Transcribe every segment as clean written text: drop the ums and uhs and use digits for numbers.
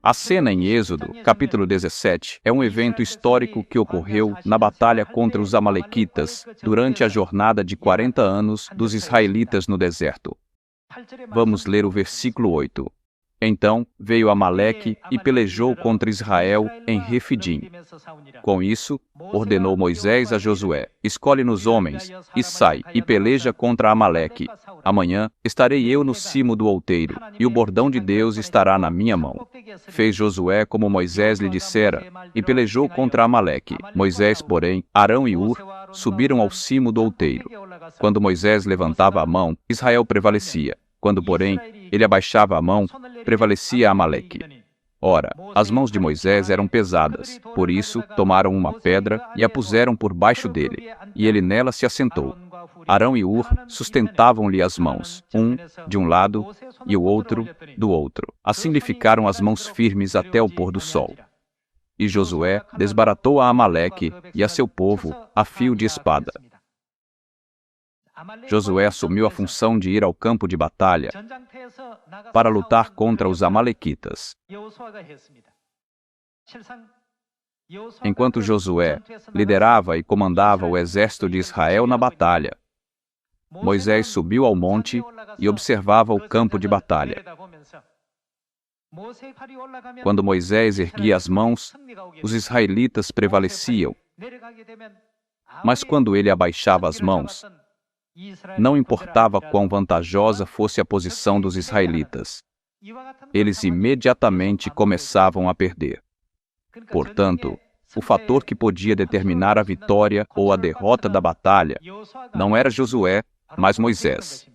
A cena em Êxodo, capítulo 17, é um evento histórico que ocorreu na batalha contra os amalequitas durante a jornada de 40 anos dos israelitas no deserto. Vamos ler o versículo 8. Então veio Amaleque e pelejou contra Israel em Refidim. Com isso, ordenou Moisés a Josué: escolhe-nos homens, e sai, e peleja contra Amaleque. Amanhã estarei eu no cimo do outeiro, e o bordão de Deus estará na minha mão. Fez Josué como Moisés lhe dissera, e pelejou contra Amaleque. Moisés, porém, Arão e Hur subiram ao cimo do outeiro. Quando Moisés levantava a mão, Israel prevalecia. Quando, porém, ele abaixava a mão, prevalecia Amaleque. Ora, as mãos de Moisés eram pesadas, por isso tomaram uma pedra e a puseram por baixo dele, e ele nela se assentou. Arão e Hur sustentavam-lhe as mãos, um de um lado e o outro do outro. Assim lhe ficaram as mãos firmes até o pôr do sol. E Josué desbaratou a Amaleque e a seu povo a fio de espada. Josué assumiu a função de ir ao campo de batalha para lutar contra os amalequitas. Enquanto Josué liderava e comandava o exército de Israel na batalha, Moisés subiu ao monte e observava o campo de batalha. Quando Moisés erguia as mãos, os israelitas prevaleciam. Mas quando ele abaixava as mãos, não importava quão vantajosa fosse a posição dos israelitas, eles imediatamente começavam a perder. Portanto, o fator que podia determinar a vitória ou a derrota da batalha não era Josué, mas Moisés.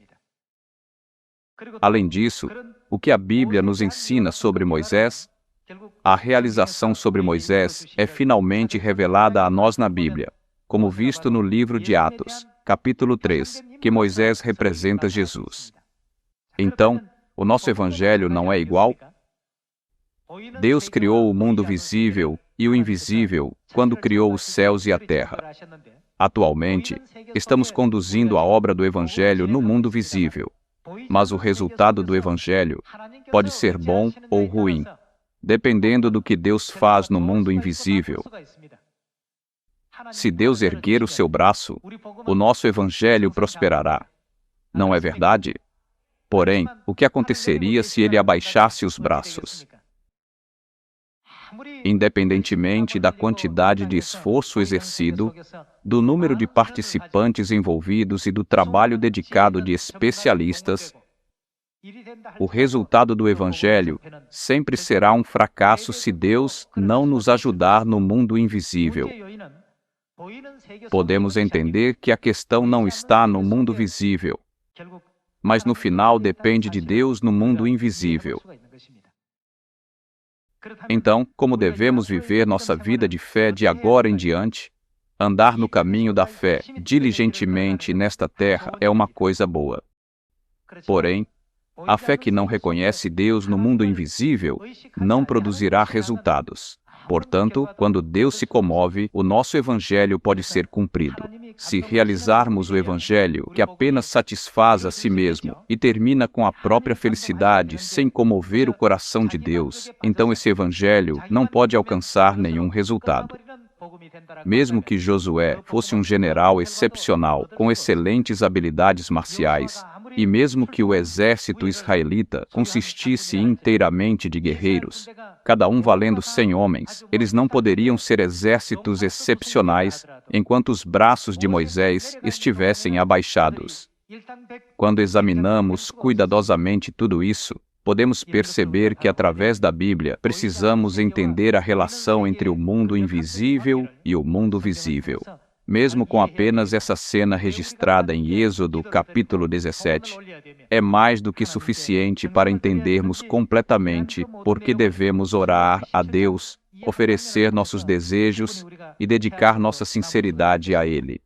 Além disso, o que a Bíblia nos ensina sobre Moisés? A realização sobre Moisés é finalmente revelada a nós na Bíblia, como visto no livro de Atos, capítulo 3, que Moisés representa Jesus. Então, o nosso evangelho não é igual? Deus criou o mundo visível e o invisível quando criou os céus e a terra. Atualmente, estamos conduzindo a obra do evangelho no mundo visível, mas o resultado do evangelho pode ser bom ou ruim, dependendo do que Deus faz no mundo invisível. Se Deus erguer o seu braço, o nosso evangelho prosperará. Não é verdade? Porém, o que aconteceria se ele abaixasse os braços? Independentemente da quantidade de esforço exercido, do número de participantes envolvidos e do trabalho dedicado de especialistas, o resultado do evangelho sempre será um fracasso se Deus não nos ajudar no mundo invisível. Podemos entender que a questão não está no mundo visível, mas no final depende de Deus no mundo invisível. Então, como devemos viver nossa vida de fé de agora em diante? Andar no caminho da fé diligentemente nesta terra é uma coisa boa. Porém, a fé que não reconhece Deus no mundo invisível não produzirá resultados. Portanto, quando Deus se comove, o nosso evangelho pode ser cumprido. Se realizarmos o evangelho que apenas satisfaz a si mesmo e termina com a própria felicidade sem comover o coração de Deus, então esse evangelho não pode alcançar nenhum resultado. Mesmo que Josué fosse um general excepcional, com excelentes habilidades marciais, e mesmo que o exército israelita consistisse inteiramente de guerreiros, cada um valendo 100 homens, eles não poderiam ser exércitos excepcionais enquanto os braços de Moisés estivessem abaixados. Quando examinamos cuidadosamente tudo isso, podemos perceber que, através da Bíblia, precisamos entender a relação entre o mundo invisível e o mundo visível. Mesmo com apenas essa cena registrada em Êxodo, capítulo 17, é mais do que suficiente para entendermos completamente por que devemos orar a Deus, oferecer nossos desejos e dedicar nossa sinceridade a Ele.